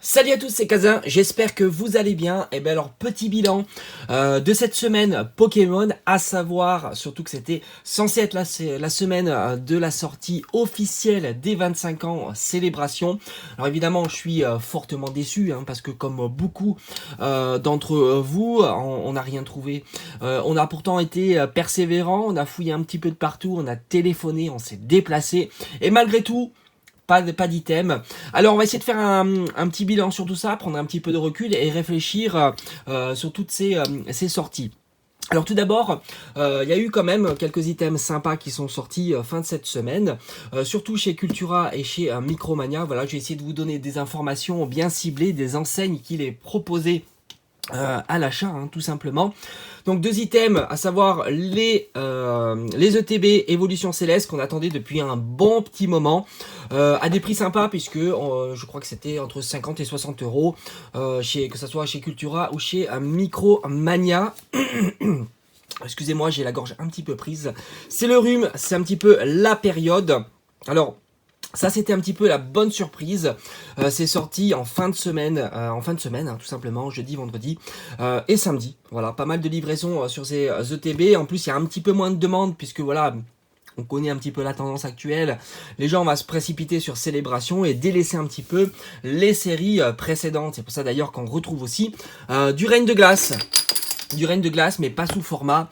Salut à tous, c'est Kazin, j'espère que vous allez bien. Et bien alors, petit bilan de cette semaine Pokémon, à savoir surtout que c'était censé être la semaine de la sortie officielle des 25 ans célébration. Alors évidemment, je suis fortement déçu, parce que comme beaucoup d'entre vous, on n'a rien trouvé. On a pourtant été persévérant, on a fouillé un petit peu de partout, on a téléphoné, on s'est déplacé, et malgré tout, pas d'item. Alors on va essayer de faire un petit bilan sur tout ça, prendre un petit peu de recul et réfléchir sur toutes ces sorties. Alors tout d'abord, il y a eu quand même quelques items sympas qui sont sortis fin de cette semaine, surtout chez Cultura et chez Micromania. Voilà, je vais essayer de vous donner des informations bien ciblées, des enseignes qui les proposaient à l'achat, tout simplement. Donc deux items, à savoir les ETB Évolution Céleste qu'on attendait depuis un bon petit moment, à des prix sympas puisque je crois que c'était entre 50 et 60 euros, que ce soit chez Cultura ou chez Micromania. Excusez-moi, j'ai la gorge un petit peu prise. C'est le rhume, c'est un petit peu la période. Alors, ça c'était un petit peu la bonne surprise, c'est sorti en fin de semaine, tout simplement, jeudi, vendredi et samedi. Voilà, pas mal de livraisons sur ces ETB, en plus il y a un petit peu moins de demandes puisque voilà, on connaît un petit peu la tendance actuelle, les gens vont se précipiter sur Célébration et délaisser un petit peu les séries précédentes. C'est pour ça d'ailleurs qu'on retrouve aussi du Règne de Glace. Mais pas sous format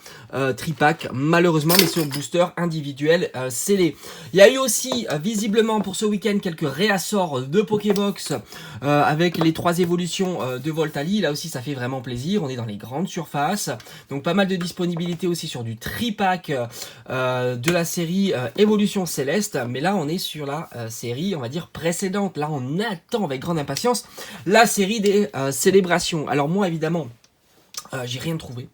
tripack, malheureusement, mais sur booster individuel scellé. Il y a eu aussi, visiblement, pour ce week-end, quelques réassorts de Pokébox avec les 3 évolutions de Voltali. Là aussi, ça fait vraiment plaisir. On est dans les grandes surfaces. Donc, pas mal de disponibilité aussi sur du tripack de la série Évolution Céleste. Mais là, on est sur la série, on va dire, précédente. Là, on attend avec grande impatience la série des célébrations. Alors, moi, évidemment, j'ai rien trouvé.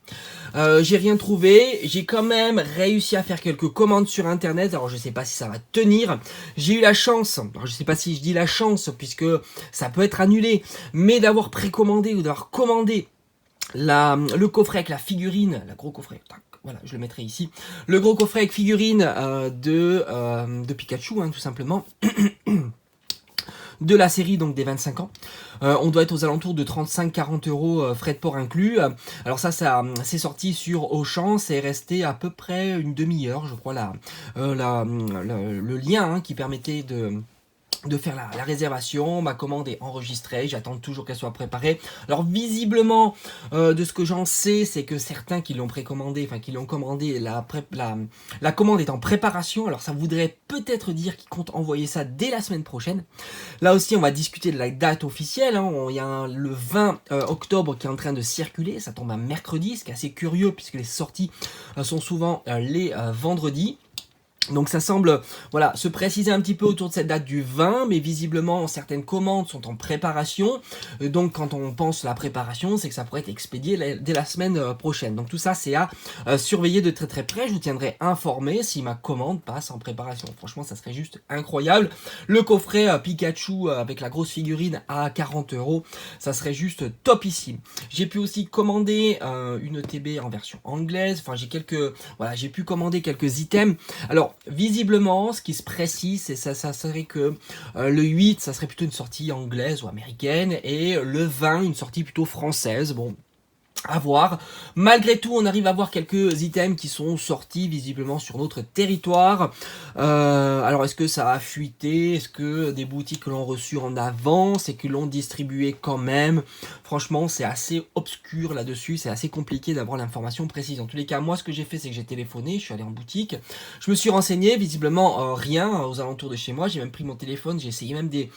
J'ai quand même réussi à faire quelques commandes sur internet. Alors je sais pas si ça va tenir. J'ai eu la chance, alors je sais pas si je dis la chance puisque ça peut être annulé, mais d'avoir précommandé ou d'avoir commandé le coffret avec la figurine, le gros coffret. Voilà, je le mettrai ici. Le gros coffret avec figurine de Pikachu, tout simplement. De la série donc des 25 ans. On doit être aux alentours de 35-40 euros frais de port inclus. Alors ça c'est sorti sur Auchan, c'est resté à peu près une demi-heure, je crois, le lien qui permettait de faire la réservation. Ma commande est enregistrée, j'attends toujours qu'elle soit préparée. Alors visiblement, de ce que j'en sais, c'est que certains qui l'ont précommandé, qui l'ont commandé, la commande est en préparation. Alors ça voudrait peut-être dire qu'ils comptent envoyer ça dès la semaine prochaine. Là aussi, on va discuter de la date officielle. Il y a le 20 octobre qui est en train de circuler, ça tombe un mercredi, ce qui est assez curieux puisque les sorties sont souvent les vendredis. Donc ça semble se préciser un petit peu autour de cette date du 20, mais visiblement certaines commandes sont en préparation. Donc quand on pense la préparation, c'est que ça pourrait être expédié dès la semaine prochaine. Donc tout ça c'est à surveiller de très très près. Je vous tiendrai informé si ma commande passe en préparation. Franchement ça serait juste incroyable. Le coffret Pikachu avec la grosse figurine à 40 euros, ça serait juste topissime. J'ai pu aussi commander une TB en version anglaise. Enfin j'ai pu commander quelques items. Alors visiblement, ce qui se précise, c'est ça serait que le 8, ça serait plutôt une sortie anglaise ou américaine, et le 20, une sortie plutôt française. Bon, à voir. Malgré tout, on arrive à voir quelques items qui sont sortis visiblement sur notre territoire. Alors, est-ce que ça a fuité? Est-ce que des boutiques l'ont reçu en avance et que l'ont distribué quand même? Franchement, c'est assez obscur là-dessus. C'est assez compliqué d'avoir l'information précise. En tous les cas, moi, ce que j'ai fait, c'est que j'ai téléphoné. Je suis allé en boutique. Je me suis renseigné. Visiblement, rien aux alentours de chez moi. J'ai même pris mon téléphone. J'ai essayé même des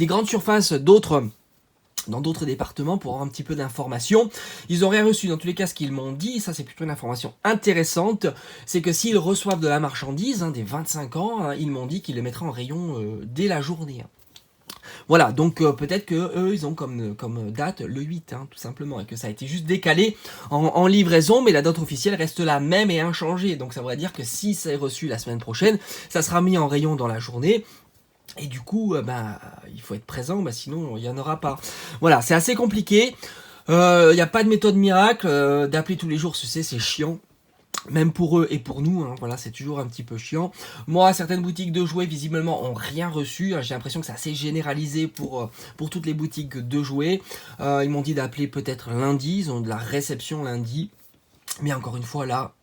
grandes surfaces, dans d'autres départements pour avoir un petit peu d'informations. Ils ont rien reçu. Dans tous les cas, ce qu'ils m'ont dit, ça c'est plutôt une information intéressante, c'est que s'ils reçoivent de la marchandise, des 25 ans, ils m'ont dit qu'ils les mettraient en rayon dès la journée. Voilà, donc peut-être que eux ils ont comme date le 8, tout simplement, et que ça a été juste décalé en livraison, mais la date officielle reste la même et inchangée. Donc ça voudrait dire que si c'est reçu la semaine prochaine, ça sera mis en rayon dans la journée. Et du coup, il faut être présent, sinon il n'y en aura pas. Voilà, c'est assez compliqué. Il n'y a pas de méthode miracle. D'appeler tous les jours, c'est chiant. Même pour eux et pour nous, hein, voilà, c'est toujours un petit peu chiant. Moi, certaines boutiques de jouets, visiblement, ont rien reçu. J'ai l'impression que c'est assez généralisé pour toutes les boutiques de jouets. Ils m'ont dit d'appeler peut-être lundi, ils ont de la réception lundi. Mais encore une fois, là,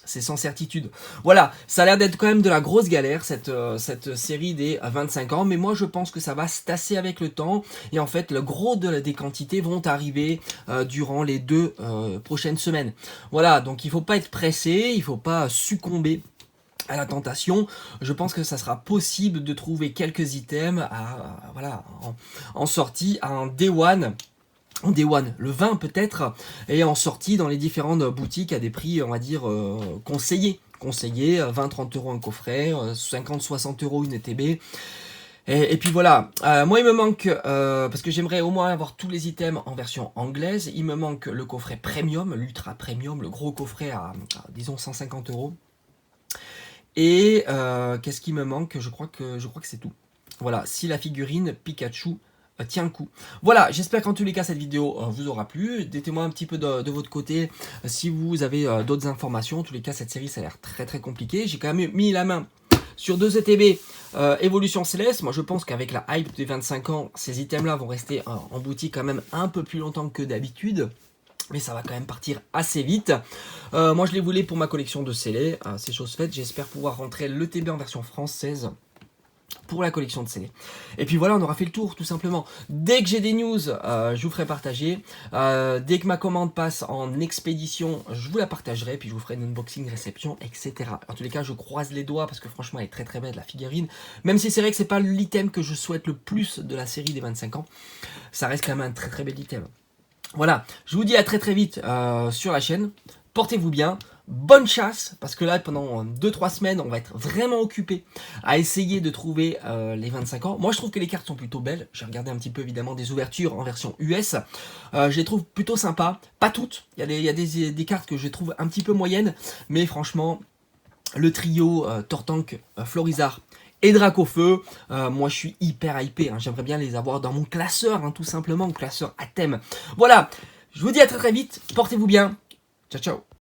c'est sans certitude. Voilà, ça a l'air d'être quand même de la grosse galère, cette série des 25 ans, mais moi je pense que ça va se tasser avec le temps, et en fait le gros des quantités vont arriver durant les 2 prochaines semaines. Voilà, donc il faut pas être pressé, il faut pas succomber à la tentation. Je pense que ça sera possible de trouver quelques items voilà, en sortie, en Day One. En Day One, le 20 peut-être, et en sortie dans les différentes boutiques à des prix, on va dire, conseillés. Conseillés, 20-30 euros un coffret, 50-60 euros une ETB. Et puis voilà, moi il me manque, parce que j'aimerais au moins avoir tous les items en version anglaise, il me manque le coffret premium, l'ultra premium, le gros coffret à disons 150 euros. Et qu'est-ce qui me manque? Je crois que c'est tout. Voilà, si la figurine Pikachu tient le coup. Voilà, j'espère qu'en tous les cas cette vidéo vous aura plu. Dites-moi un petit peu de votre côté si vous avez d'autres informations. En tous les cas, cette série ça a l'air très très compliqué. J'ai quand même mis la main sur 2 ETB Évolution Céleste. Moi je pense qu'avec la hype des 25 ans, ces items là vont rester en boutique quand même un peu plus longtemps que d'habitude. Mais ça va quand même partir assez vite. Moi je les voulais pour ma collection de scellés. C'est chose faite. J'espère pouvoir rentrer l'ETB en version française pour la collection de scellés. Et puis voilà, on aura fait le tour tout simplement. Dès que j'ai des news, je vous ferai partager. Dès que ma commande passe en expédition, je vous la partagerai. Puis je vous ferai une unboxing, réception, etc. En tous les cas, je croise les doigts parce que franchement, elle est très très belle la figurine. Même si c'est vrai que c'est pas l'item que je souhaite le plus de la série des 25 ans, ça reste quand même un très très bel item. Voilà, je vous dis à très très vite sur la chaîne. Portez-vous bien, bonne chasse, parce que là, pendant 2-3 semaines, on va être vraiment occupé à essayer de trouver les 25 ans. Moi, je trouve que les cartes sont plutôt belles. J'ai regardé un petit peu, évidemment, des ouvertures en version US. Je les trouve plutôt sympas. Pas toutes. Il y a des cartes que je trouve un petit peu moyennes. Mais franchement, le trio Tortank, Florizard et Dracofeu, moi je suis hyper hypé, hein. J'aimerais bien les avoir dans mon classeur, hein, tout simplement, mon classeur à thème. Voilà, je vous dis à très très vite, portez-vous bien, ciao ciao.